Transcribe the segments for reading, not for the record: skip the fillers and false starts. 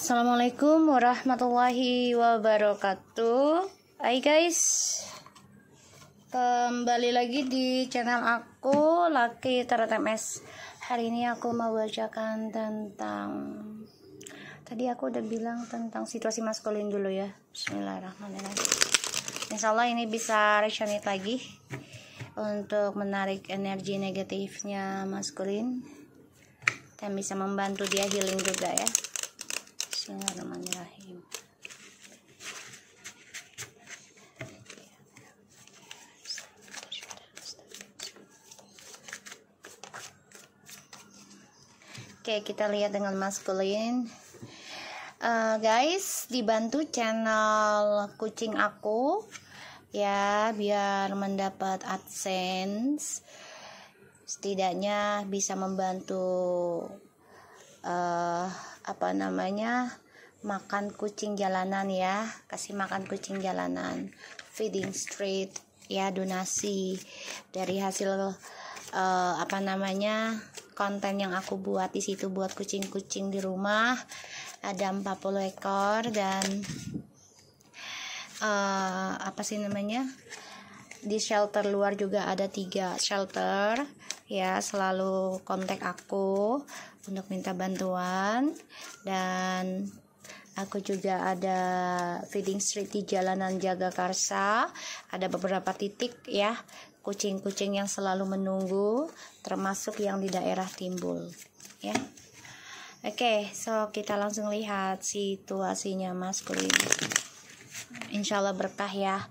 Assalamualaikum warahmatullahi wabarakatuh. Hai guys, kembali lagi di channel aku Lucky Tarot MS. Hari ini aku mau bacakan tentang, tadi aku udah bilang tentang situasi maskulin dulu ya. Bismillahirrahmanirrahim. Insya Allah ini bisa resonate lagi untuk menarik energi negatifnya maskulin dan bisa membantu dia healing juga ya. Bismillahirrahmanirrahim. Oke, kita lihat dengan maskulin. Guys, dibantu channel kucing aku ya, biar mendapat AdSense. Setidaknya bisa membantu makan kucing jalanan ya, kasih makan kucing jalanan, feeding street ya, donasi dari hasil konten yang aku buat di situ buat kucing-kucing di rumah. Ada 40 ekor dan di shelter luar juga ada 3 shelter ya. Selalu kontak aku untuk minta bantuan, dan aku juga ada feeding street di jalanan Jagakarsa. Ada beberapa titik ya, kucing-kucing yang selalu menunggu, termasuk yang di daerah Timbul ya. Oke, so kita langsung lihat situasinya maskulin. Insya Allah berkah ya.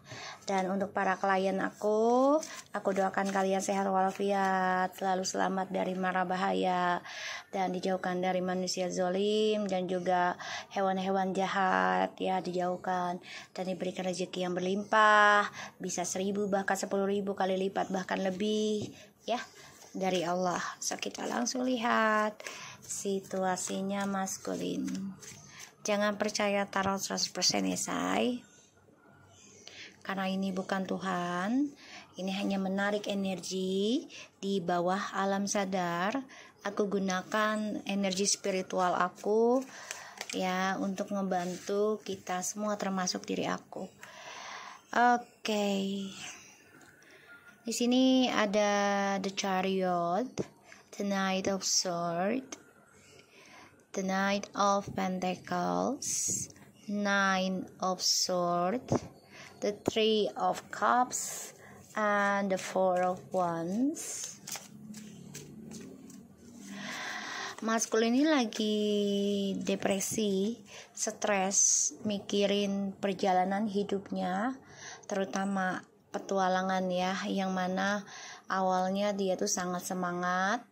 Dan untuk para klien aku doakan kalian sehat walafiat, selalu selamat dari mara bahaya, dan dijauhkan dari manusia zolim dan juga hewan-hewan jahat ya, dijauhkan, dan diberikan rezeki yang berlimpah, bisa 1000 bahkan 10.000 kali lipat bahkan lebih ya dari Allah. So kita langsung lihat situasinya maskulin. Jangan percaya tarot 100% ya say, karena ini bukan Tuhan. Ini hanya menarik energi di bawah alam sadar. Aku gunakan energi spiritual aku ya untuk membantu kita semua, termasuk diri aku. Oke. Di sini ada The Chariot, The Knight of Swords, The Knight of Pentacles, Nine of Swords, the 3 of Cups, and the 4 of Wands. Maskulin ini lagi depresi, stres, mikirin perjalanan hidupnya, terutama petualangan ya, yang mana awalnya dia tuh sangat semangat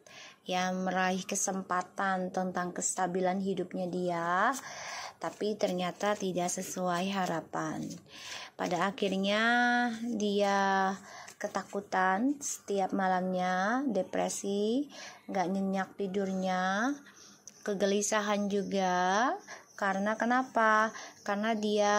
ya, meraih kesempatan tentang kestabilan hidupnya dia, tapi ternyata tidak sesuai harapan. Pada akhirnya dia ketakutan setiap malamnya, depresi, gak nyenyak tidurnya, kegelisahan juga. Karena kenapa? Karena dia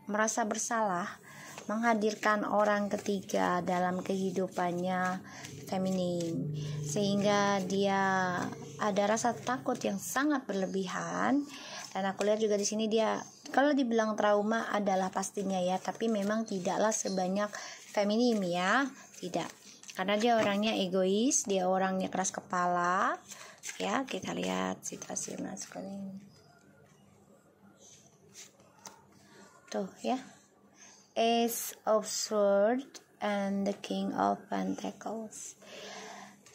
merasa bersalah menghadirkan orang ketiga dalam kehidupannya feminim, sehingga dia ada rasa takut yang sangat berlebihan. Dan aku lihat juga di sini dia, kalau dibilang trauma adalah pastinya ya, tapi memang tidaklah sebanyak feminim ya, tidak. Karena dia orangnya egois, dia orangnya keras kepala ya. Kita lihat situasi maskulin. Tuh ya. Ace of Swords and the King of Pentacles.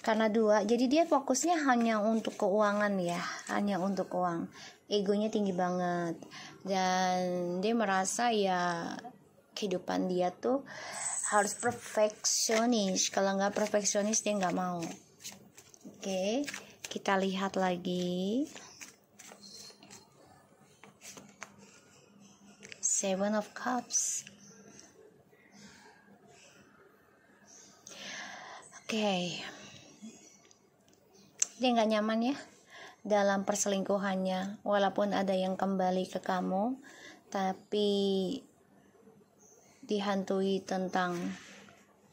Karena 2, jadi dia fokusnya hanya untuk keuangan ya, hanya untuk uang. Egonya tinggi banget, dan dia merasa ya kehidupan dia tuh harus perfeksionis. Kalau nggak perfeksionis dia nggak mau. Oke, kita lihat lagi. Seven of Cups. Oke. Dia nggak nyaman ya dalam perselingkuhannya, walaupun ada yang kembali ke kamu, tapi dihantui tentang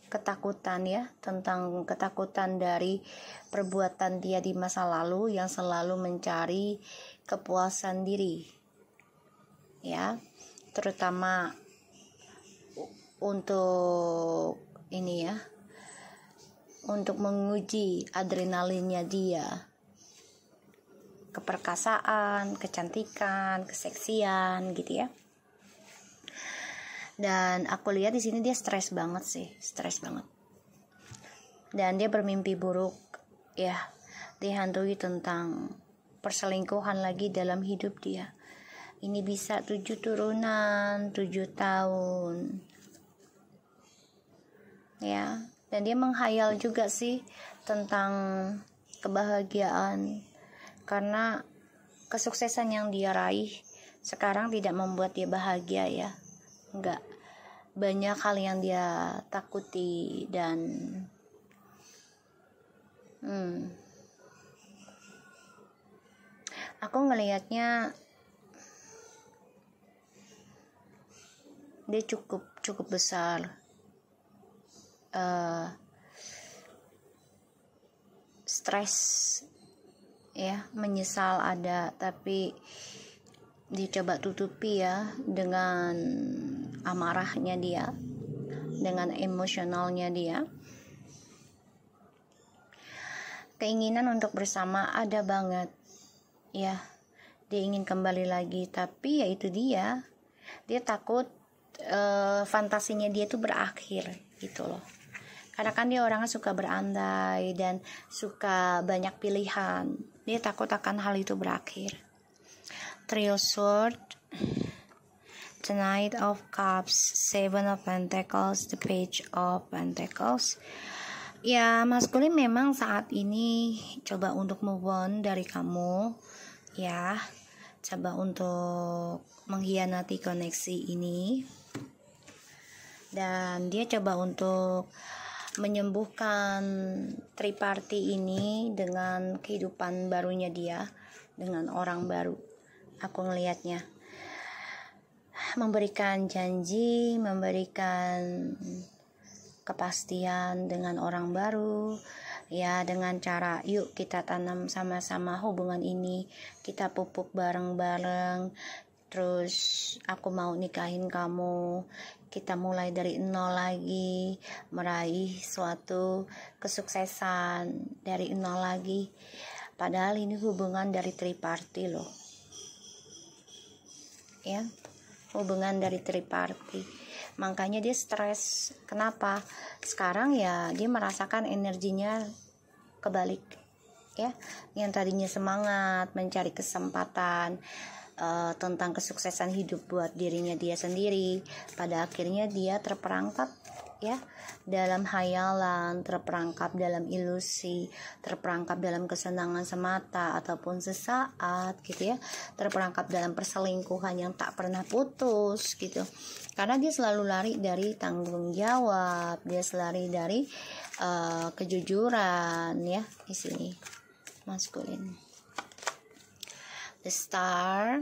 ketakutan ya, tentang ketakutan dari perbuatan dia di masa lalu yang selalu mencari kepuasan diri ya, terutama untuk ini ya, untuk menguji adrenalinnya dia, keperkasaan, kecantikan, keseksian gitu ya. Dan aku lihat di sini dia stres banget sih, stres banget. Dan dia bermimpi buruk ya, dihantui tentang perselingkuhan lagi dalam hidup dia. Ini bisa 7 turunan, 7 tahun. Ya, dan dia menghayal juga sih tentang kebahagiaan, karena kesuksesan yang dia raih sekarang tidak membuat dia bahagia ya. Enggak, banyak hal yang dia takuti dan aku ngelihatnya dia cukup besar stres ya, menyesal ada, tapi dicoba tutupi ya dengan amarahnya dia, dengan emosionalnya dia. Keinginan untuk bersama ada banget ya, dia ingin kembali lagi, tapi ya itu dia takut fantasinya dia tuh berakhir gitu loh, karena kan dia orangnya suka berandai dan suka banyak pilihan. Dia takut akan hal itu berakhir. Trio Sword, the Knight of Cups, Seven of Pentacles, the Page of Pentacles. Ya, maskulin memang saat ini coba untuk move on dari kamu ya, coba untuk mengkhianati koneksi ini, dan dia coba untuk menyembuhkan triparty ini dengan kehidupan barunya dia, dengan orang baru. Aku ngelihatnya memberikan janji, memberikan kepastian dengan orang baru ya, dengan cara yuk kita tanam sama-sama hubungan ini, kita pupuk bareng-bareng, terus aku mau nikahin kamu, kita mulai dari nol lagi, meraih suatu kesuksesan dari nol lagi. Padahal ini hubungan dari triparty loh ya, hubungan dari triparty. Makanya dia stres. Kenapa? Sekarang ya dia merasakan energinya kebalik ya, yang tadinya semangat mencari kesempatan tentang kesuksesan hidup buat dirinya dia sendiri, pada akhirnya dia terperangkap ya dalam hayalan, terperangkap dalam ilusi, terperangkap dalam kesenangan semata ataupun sesaat gitu ya, terperangkap dalam perselingkuhan yang tak pernah putus gitu, karena dia selalu lari dari tanggung jawab, dia selalu lari dari kejujuran ya. Di sini maskulin, the Star,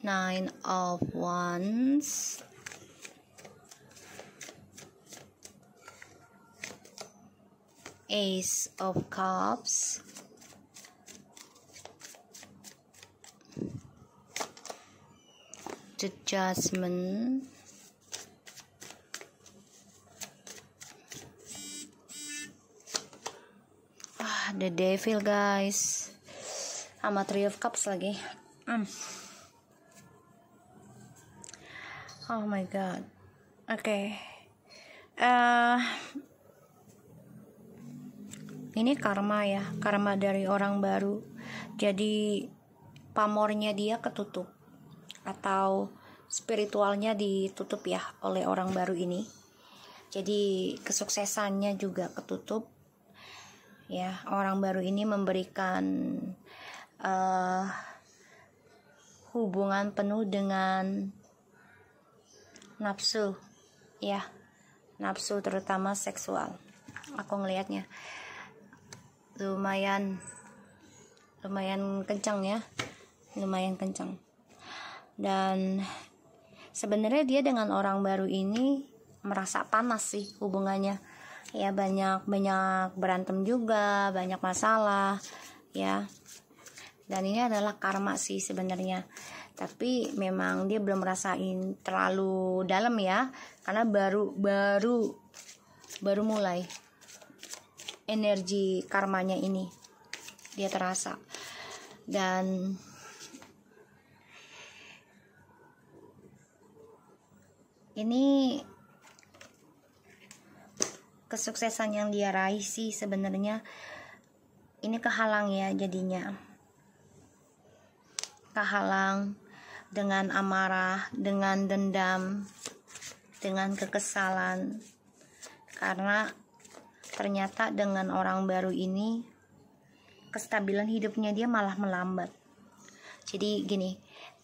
Nine of Wands, Ace of Cups, the Judgment, the Devil guys, sama Three of Cups lagi. Oh my god. Oke. Ini karma ya, karma dari orang baru. Jadi pamornya dia ketutup atau spiritualnya ditutup ya oleh orang baru ini. Jadi kesuksesannya juga ketutup. Ya, orang baru ini memberikan hubungan penuh dengan nafsu ya, nafsu terutama seksual. Aku ngelihatnya lumayan kencang ya, lumayan kencang. Dan sebenarnya dia dengan orang baru ini merasa panas sih hubungannya. Ya, banyak berantem juga, banyak masalah ya. Dan ini adalah karma sih sebenarnya. Tapi memang dia belum merasain terlalu dalam ya, karena baru mulai energi karmanya ini dia terasa. Dan ini kesuksesan yang dia raih sih sebenarnya ini kehalang ya, jadinya kehalang dengan amarah, dengan dendam, dengan kekesalan, karena ternyata dengan orang baru ini kestabilan hidupnya dia malah melambat. Jadi gini,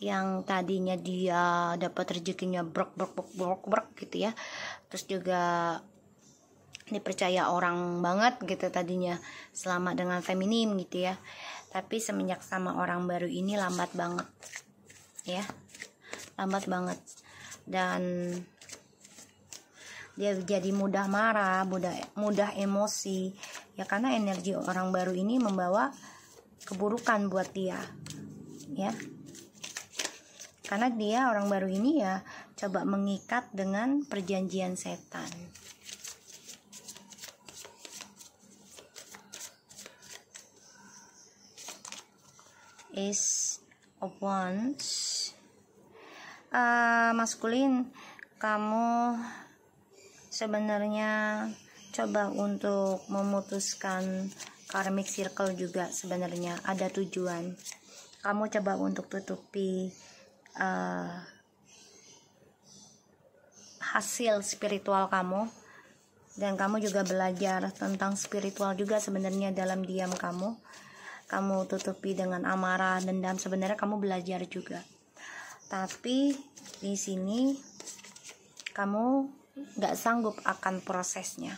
yang tadinya dia dapat rezekinya brok gitu ya, terus juga dipercaya orang banget gitu tadinya selama dengan feminim gitu ya, tapi semenjak sama orang baru ini lambat banget ya, lambat banget. Dan dia jadi mudah marah, mudah emosi ya, karena energi orang baru ini membawa keburukan buat dia ya, karena dia orang baru ini ya coba mengikat dengan perjanjian setan. Ace of Wands, maskulin, kamu sebenarnya coba untuk memutuskan karmic circle juga. Sebenarnya ada tujuan. Kamu coba untuk tutupi hasil spiritual kamu, dan kamu juga belajar tentang spiritual juga sebenarnya dalam diam kamu tutupi dengan amarah, dendam. Sebenarnya kamu belajar juga, tapi di sini kamu nggak sanggup akan prosesnya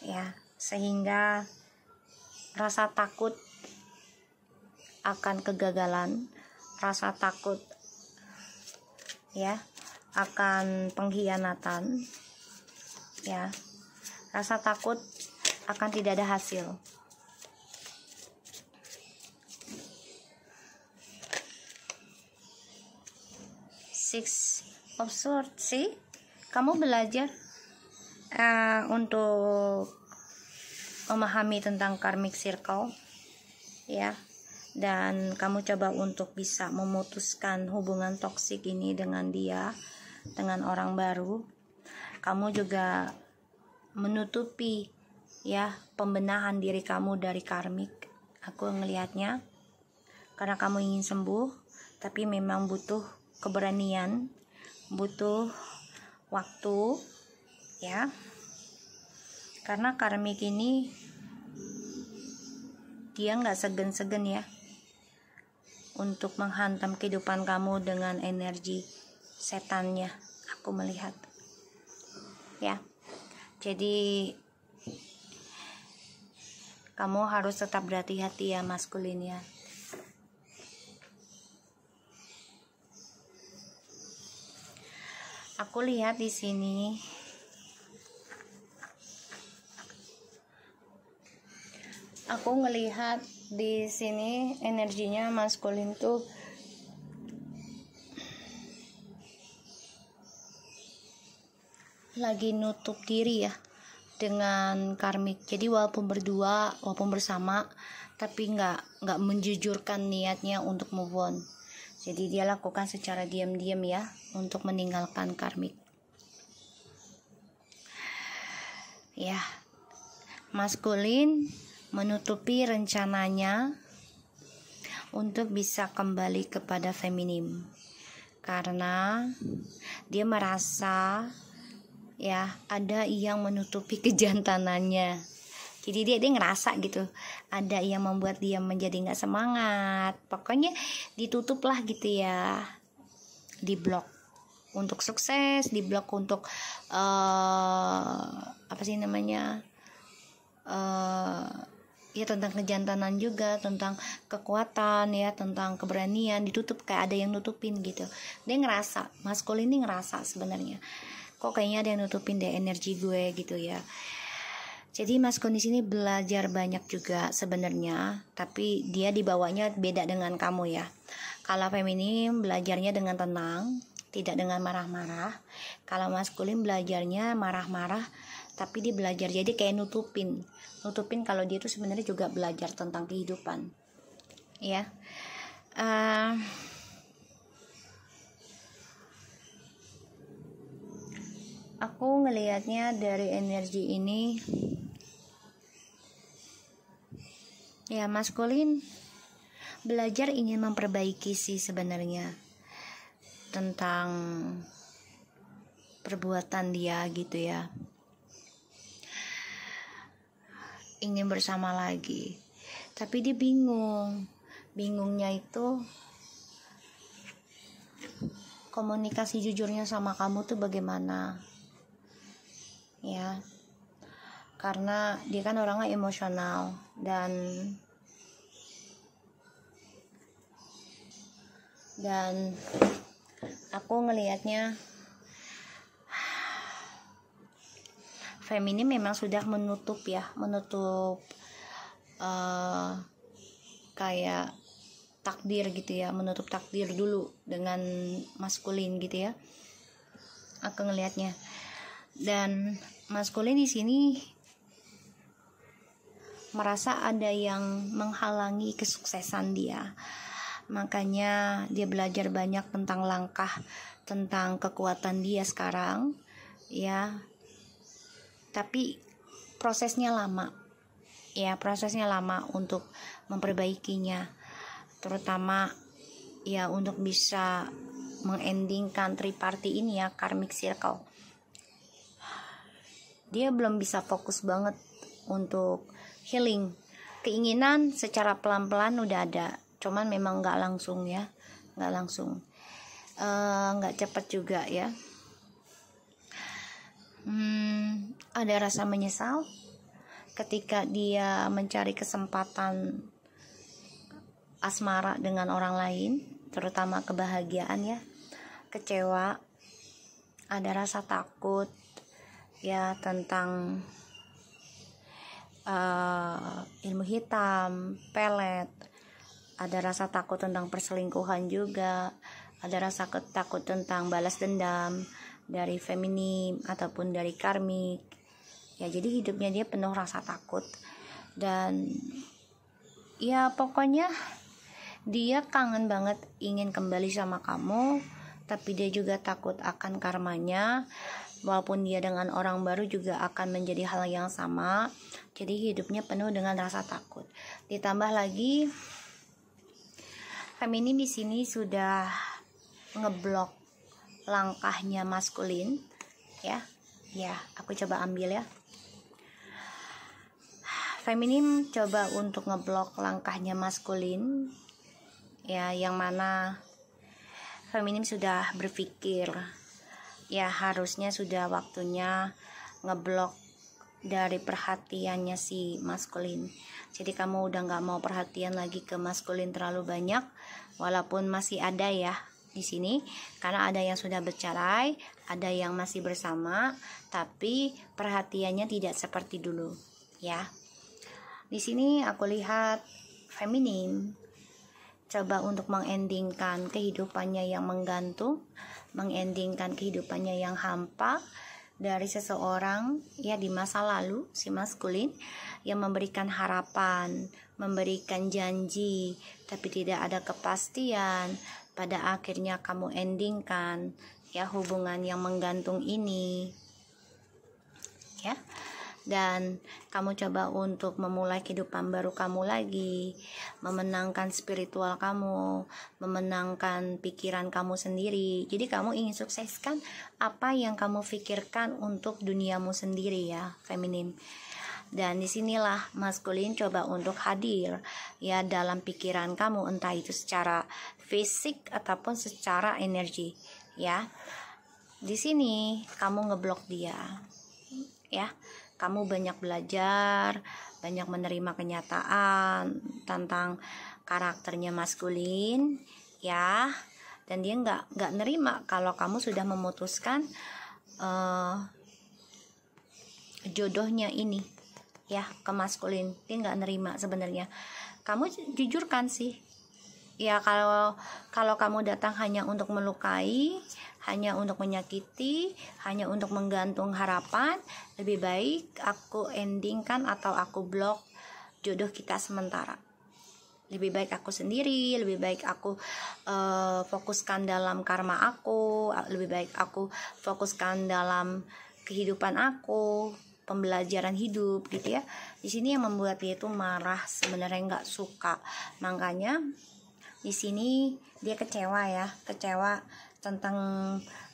ya, sehingga rasa takut akan kegagalan, rasa takut ya akan pengkhianatan ya, rasa takut akan tidak ada hasil. Six of Swords sih, kamu belajar untuk memahami tentang karmic circle ya, dan kamu coba untuk bisa memutuskan hubungan toksik ini dengan dia, dengan orang baru. Kamu juga menutupi ya pembenahan diri kamu dari karmik, aku ngelihatnya, karena kamu ingin sembuh, tapi memang butuh keberanian, butuh waktu ya, karena karmik ini dia nggak segan-segan ya untuk menghantam kehidupan kamu dengan energi setannya, aku melihat ya. Jadi kamu harus tetap berhati-hati ya maskulin ya. Aku lihat di sini aku ngelihat di sini energinya maskulin tuh lagi nutup diri ya dengan karmik. Jadi walaupun berdua, walaupun bersama, tapi nggak menjujurkan niatnya untuk move on. Jadi dia lakukan secara diam-diam ya untuk meninggalkan karmik. Ya, maskulin menutupi rencananya untuk bisa kembali kepada feminim, karena dia merasa ya ada yang menutupi kejantanannya. Jadi dia ngerasa gitu, ada yang membuat dia menjadi nggak semangat. Pokoknya ditutup lah gitu ya, diblok untuk sukses, diblok untuk apa sih namanya, ya tentang kejantanan juga, tentang kekuatan ya, tentang keberanian, ditutup kayak ada yang nutupin gitu. Dia ngerasa, maskulin ini ngerasa sebenarnya kok kayaknya ada yang nutupin deh energi gue gitu ya. Jadi maskulin di sini belajar banyak juga sebenarnya, tapi dia dibawanya beda dengan kamu ya. Kalau feminim belajarnya dengan tenang, tidak dengan marah-marah. Kalau maskulin belajarnya marah-marah, tapi dia belajar jadi kayak nutupin kalau dia tuh sebenarnya juga belajar tentang kehidupan ya. Aku ngelihatnya dari energi ini ya, maskulin belajar ingin memperbaiki sih sebenarnya tentang perbuatan dia gitu ya, ingin bersama lagi, tapi dia bingungnya itu komunikasi jujurnya sama kamu tuh bagaimana ya, karena dia kan orangnya emosional dan aku ngelihatnya feminim memang sudah menutup kayak takdir gitu ya, menutup takdir dulu dengan maskulin gitu ya, aku ngelihatnya. Dan maskulin di sini merasa ada yang menghalangi kesuksesan dia, makanya dia belajar banyak tentang langkah, tentang kekuatan dia sekarang ya. Tapi prosesnya lama untuk memperbaikinya, terutama ya untuk bisa mengendingkan triparty ini ya, karmic circle. Dia belum bisa fokus banget untuk healing. Keinginan secara pelan-pelan udah ada, cuman memang nggak langsung, nggak cepat juga ya. Ada rasa menyesal ketika dia mencari kesempatan asmara dengan orang lain, terutama kebahagiaan ya, kecewa, ada rasa takut ya tentang ilmu hitam, pelet, ada rasa takut tentang perselingkuhan juga, ada rasa takut tentang balas dendam dari feminim ataupun dari karmik ya. Jadi hidupnya dia penuh rasa takut, dan ya pokoknya dia kangen banget ingin kembali sama kamu, tapi dia juga takut akan karmanya. Walaupun dia dengan orang baru juga akan menjadi hal yang sama. Jadi hidupnya penuh dengan rasa takut. Ditambah lagi feminim di sini sudah ngeblok langkahnya maskulin ya. Aku coba ambil ya. Feminim coba untuk ngeblok langkahnya maskulin ya, yang mana feminim sudah berpikir ya harusnya sudah waktunya ngeblok dari perhatiannya si maskulin. Jadi kamu udah gak mau perhatian lagi ke maskulin terlalu banyak, walaupun masih ada ya di sini, karena ada yang sudah bercerai, ada yang masih bersama, tapi perhatiannya tidak seperti dulu ya. Di sini aku lihat feminim coba untuk mengendingkan kehidupannya yang menggantung, mengendingkan kehidupannya yang hampa dari seseorang ya di masa lalu, si maskulin yang memberikan harapan, memberikan janji, tapi tidak ada kepastian. Pada akhirnya kamu endingkan ya hubungan yang menggantung ini ya, dan kamu coba untuk memulai kehidupan baru kamu lagi, memenangkan spiritual kamu, memenangkan pikiran kamu sendiri. Jadi kamu ingin sukseskan apa yang kamu pikirkan untuk duniamu sendiri ya, feminim. Dan disinilah maskulin coba untuk hadir ya dalam pikiran kamu, entah itu secara fisik ataupun secara energi ya. Di sini kamu ngeblok dia ya, kamu banyak belajar, banyak menerima kenyataan tentang karakternya maskulin, ya. Dan dia nggak nerima kalau kamu sudah memutuskan jodohnya ini, ya, ke maskulin. Dia nggak nerima sebenarnya. Kamu jujur kan sih? Ya, kalau kamu datang hanya untuk melukai, hanya untuk menyakiti, hanya untuk menggantung harapan, lebih baik aku endingkan atau aku blok jodoh kita sementara. Lebih baik aku sendiri, lebih baik aku fokuskan dalam karma aku, lebih baik aku fokuskan dalam kehidupan aku, pembelajaran hidup gitu ya. Di sini yang membuat dia itu marah, sebenarnya nggak suka. Makanya di sini dia kecewa tentang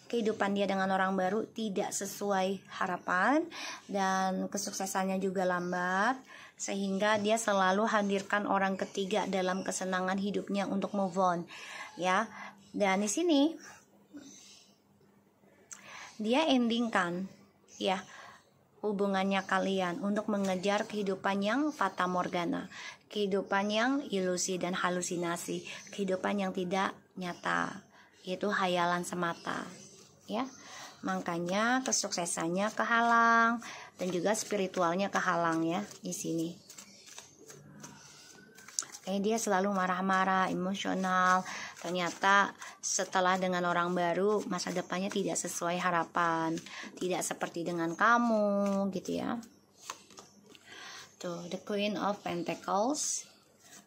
kehidupan dia dengan orang baru tidak sesuai harapan, dan kesuksesannya juga lambat, sehingga dia selalu hadirkan orang ketiga dalam kesenangan hidupnya untuk move on, ya. Dan di sini dia endingkan, ya, hubungannya kalian untuk mengejar kehidupan yang fata morgana, kehidupan yang ilusi dan halusinasi, kehidupan yang tidak nyata, yaitu hayalan semata, ya. Makanya kesuksesannya kehalang dan juga spiritualnya kehalang, ya, di sini. Dia selalu marah-marah, emosional. Ternyata setelah dengan orang baru, masa depannya tidak sesuai harapan, tidak seperti dengan kamu, gitu ya. Tuh, the Queen of Pentacles.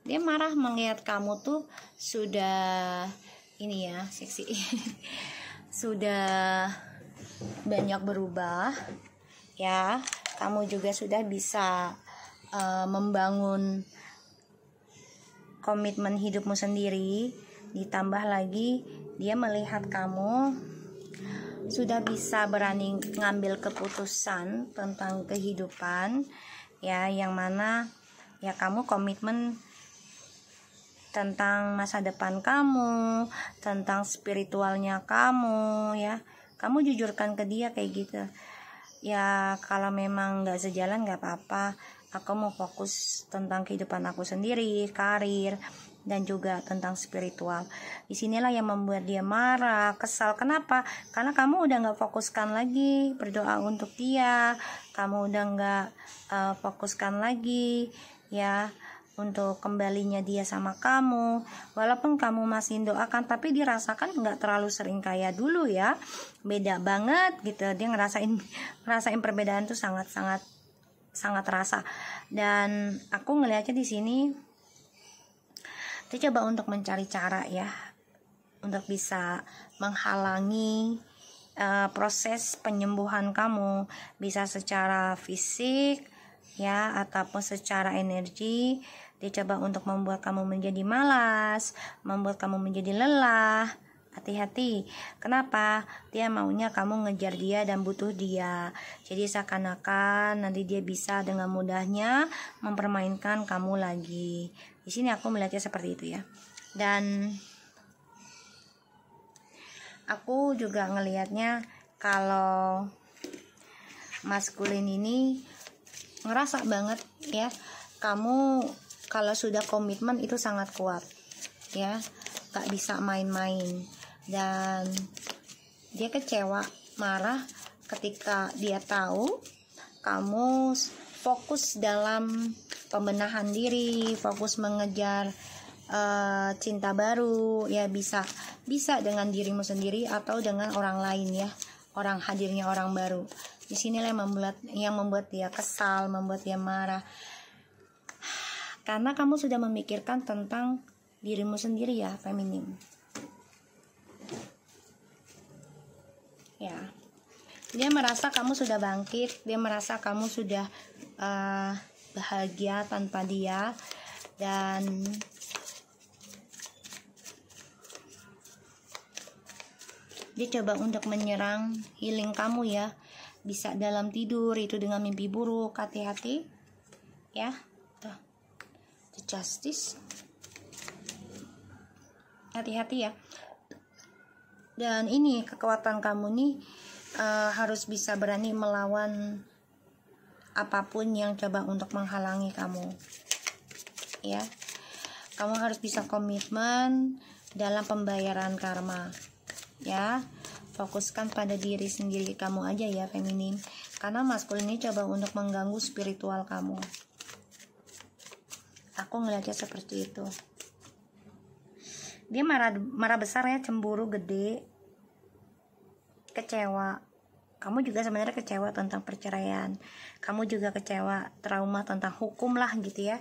Dia marah melihat kamu tuh sudah ini ya, seksi. Sudah banyak berubah, ya. Kamu juga sudah bisa membangun komitmen hidupmu sendiri. Ditambah lagi dia melihat kamu sudah bisa berani ngambil keputusan tentang kehidupan, ya, yang mana ya kamu komitmen tentang masa depan kamu, tentang spiritualnya kamu, ya. Kamu jujurkan ke dia kayak gitu. Ya, kalau memang gak sejalan gak apa-apa, aku mau fokus tentang kehidupan aku sendiri, karir, dan juga tentang spiritual. Disinilah yang membuat dia marah, kesal. Kenapa? Karena kamu udah gak fokuskan lagi berdoa untuk dia, kamu udah gak fokuskan lagi, ya, untuk kembalinya dia sama kamu. Walaupun kamu masih doakan, tapi dirasakan nggak terlalu sering kayak dulu, ya. Beda banget gitu. Dia ngerasain perbedaan tuh sangat terasa. Dan aku ngelihatnya di sini dia coba untuk mencari cara, ya, untuk bisa menghalangi proses penyembuhan kamu, bisa secara fisik, ya, ataupun secara energi. Dia coba untuk membuat kamu menjadi malas, membuat kamu menjadi lelah. Hati-hati. Kenapa? Dia maunya kamu ngejar dia dan butuh dia. Jadi seakan-akan nanti dia bisa dengan mudahnya mempermainkan kamu lagi. Di sini aku melihatnya seperti itu, ya. Dan aku juga ngelihatnya kalau maskulin ini ngerasa banget, ya, kamu kalau sudah komitmen itu sangat kuat, ya, gak bisa main-main. Dan dia kecewa, marah ketika dia tahu kamu fokus dalam pembenahan diri, fokus mengejar cinta baru, ya, bisa dengan dirimu sendiri atau dengan orang lain, ya, hadirnya orang baru. Disinilah yang membuat dia kesal, membuat dia marah, karena kamu sudah memikirkan tentang dirimu sendiri, ya, feminim, ya. Dia merasa kamu sudah bangkit, dia merasa kamu sudah bahagia tanpa dia, dan dia coba untuk menyerang healing kamu, ya. Bisa dalam tidur, itu dengan mimpi buruk. Hati-hati, ya. Tuh, the Justice. Hati-hati, ya. Dan ini kekuatan kamu nih harus bisa berani melawan apapun yang coba untuk menghalangi kamu. Ya, kamu harus bisa komitmen dalam pembayaran karma. Ya, fokuskan pada diri sendiri kamu aja ya feminim, karena maskulin ini coba untuk mengganggu spiritual kamu. Aku ngeliatnya seperti itu. Dia marah besar ya, cemburu gede, kecewa. Kamu juga sebenarnya kecewa tentang perceraian. Kamu juga kecewa, trauma tentang hukum lah gitu ya.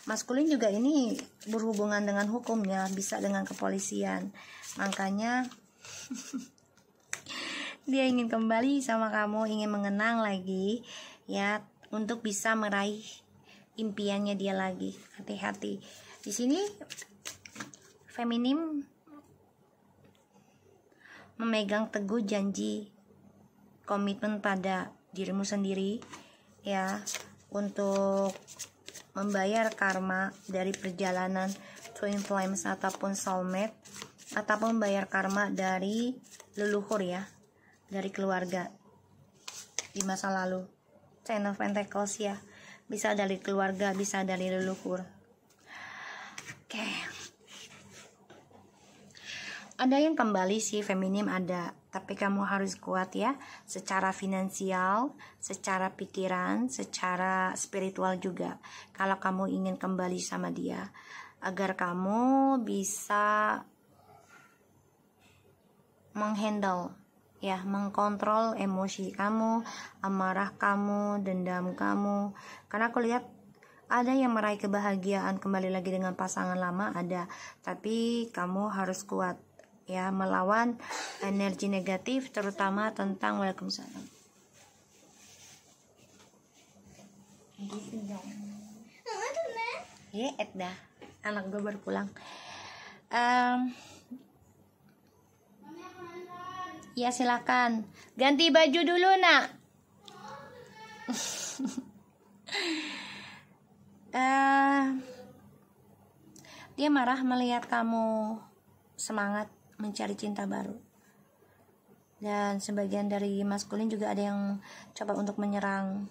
Maskulin juga ini berhubungan dengan hukumnya, bisa dengan kepolisian. Makanya dia ingin kembali sama kamu, ingin mengenang lagi ya, untuk bisa meraih impiannya dia lagi. Hati-hati. Di sini feminim memegang teguh janji komitmen pada dirimu sendiri ya, untuk membayar karma dari perjalanan twin flames ataupun soulmate, ataupun membayar karma dari leluhur ya, dari keluarga di masa lalu. Ten of Pentacles ya, bisa dari keluarga, bisa dari leluhur. Oke. Ada yang kembali sih feminim, ada, tapi kamu harus kuat ya, secara finansial, secara pikiran, secara spiritual juga. Kalau kamu ingin kembali sama dia, agar kamu bisa menghandle ya, mengkontrol emosi kamu, amarah kamu, dendam kamu. Karena aku lihat ada yang meraih kebahagiaan kembali lagi dengan pasangan lama, ada, tapi kamu harus kuat ya, melawan energi negatif, terutama tentang Waalaikumsalam. Ya, dah, anak gue baru pulang. Ya silakan, ganti baju dulu nak. Dia marah melihat kamu semangat mencari cinta baru. Dan sebagian dari maskulin juga ada yang coba untuk menyerang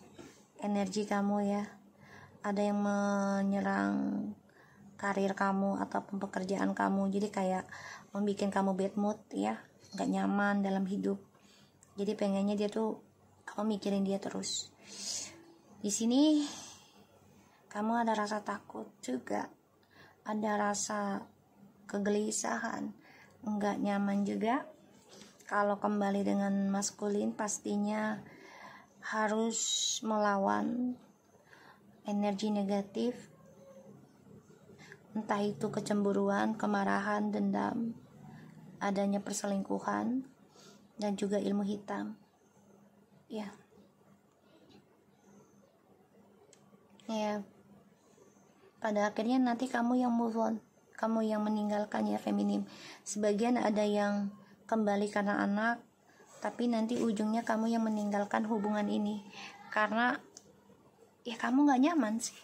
energi kamu ya. Ada yang menyerang karir kamu ataupun pekerjaan kamu. Jadi kayak membuat kamu bad mood ya, gak nyaman dalam hidup. Jadi pengennya dia tuh kamu mikirin dia terus. Di sini kamu ada rasa takut juga, ada rasa kegelisahan, enggak nyaman juga. Kalau kembali dengan maskulin pastinya harus melawan energi negatif, entah itu kecemburuan, kemarahan, dendam, adanya perselingkuhan, dan juga ilmu hitam ya. Pada akhirnya nanti kamu yang move on, kamu yang meninggalkan ya feminim. Sebagian ada yang kembali karena anak, tapi nanti ujungnya kamu yang meninggalkan hubungan ini karena ya kamu gak nyaman sih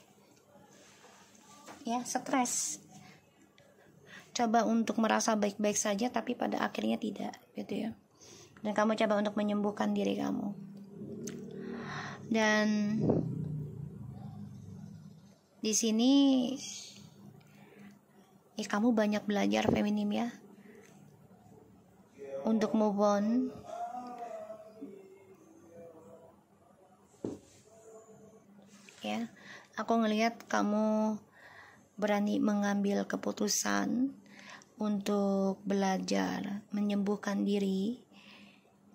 ya, stres. Coba untuk merasa baik-baik saja, tapi pada akhirnya tidak gitu ya. Dan kamu coba untuk menyembuhkan diri kamu. Dan di sini ya kamu banyak belajar feminim ya, untuk move on. Ya, aku ngelihat kamu berani mengambil keputusan untuk belajar menyembuhkan diri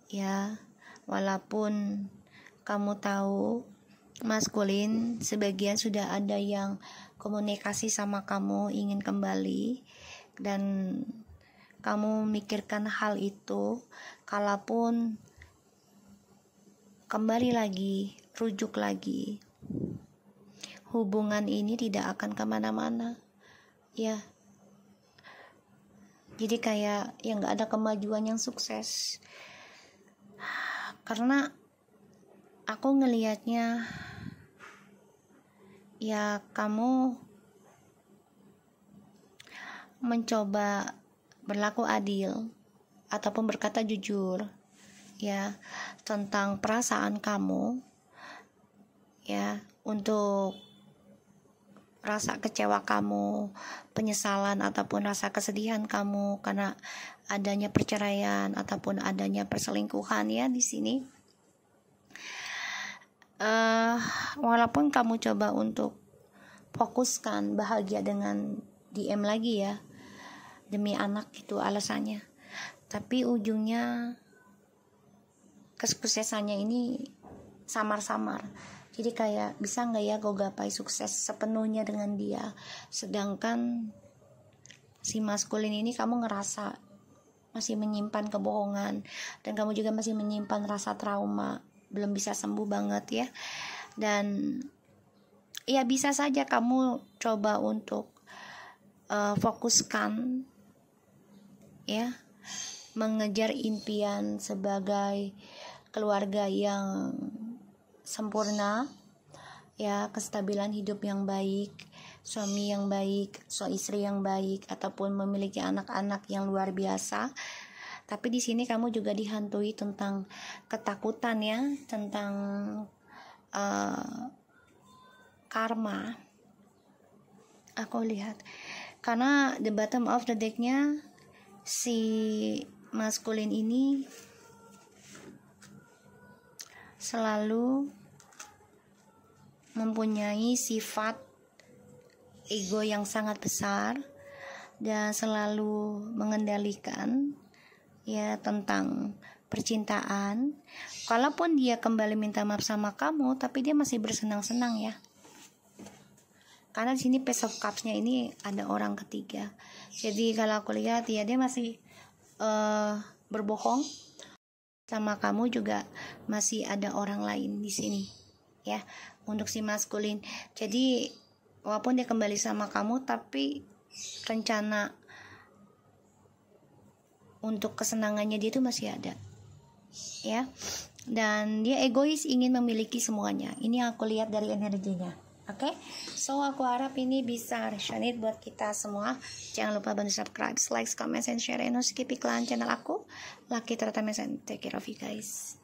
ya, walaupun kamu tahu maskulin sebagian sudah ada yang komunikasi sama kamu ingin kembali, dan kamu mikirkan hal itu. Kalaupun kembali lagi, rujuk lagi, hubungan ini tidak akan kemana-mana ya. Jadi kayak yang gak ada kemajuan yang sukses, karena aku ngelihatnya ya kamu mencoba berlaku adil ataupun berkata jujur ya tentang perasaan kamu ya, untuk rasa kecewa kamu, penyesalan ataupun rasa kesedihan kamu karena adanya perceraian ataupun adanya perselingkuhan ya di sini. Walaupun kamu coba untuk fokuskan bahagia dengan DM lagi ya, demi anak itu alasannya, tapi ujungnya kesuksesannya ini samar-samar. Jadi kayak bisa nggak ya gue gapai sukses sepenuhnya dengan dia, sedangkan si maskulin ini kamu ngerasa masih menyimpan kebohongan dan kamu juga masih menyimpan rasa trauma, belum bisa sembuh banget ya. Dan ya bisa saja kamu coba untuk fokuskan ya, mengejar impian sebagai keluarga yang sempurna ya, kestabilan hidup yang baik, suami yang baik, istri yang baik, ataupun memiliki anak-anak yang luar biasa. Tapi di sini kamu juga dihantui tentang ketakutan ya, tentang karma. Aku lihat karena the bottom of the deck-nya si maskulin ini selalu mempunyai sifat ego yang sangat besar dan selalu mengendalikan ya tentang percintaan. Kalaupun dia kembali minta maaf sama kamu, tapi dia masih bersenang-senang ya. Karena di sini Page of Cups-nya ini ada orang ketiga. Jadi kalau aku lihat ya dia masih berbohong sama kamu, juga masih ada orang lain di sini ya untuk si maskulin. Jadi walaupun dia kembali sama kamu, tapi rencana untuk kesenangannya dia itu masih ada ya, dan dia egois, ingin memiliki semuanya. Ini aku lihat dari energinya. Oke, so aku harap ini bisa resonate buat kita semua. Jangan lupa bantu subscribe, like, comment, and share, and skip iklan channel aku. Lucky Treatment and take care of you guys.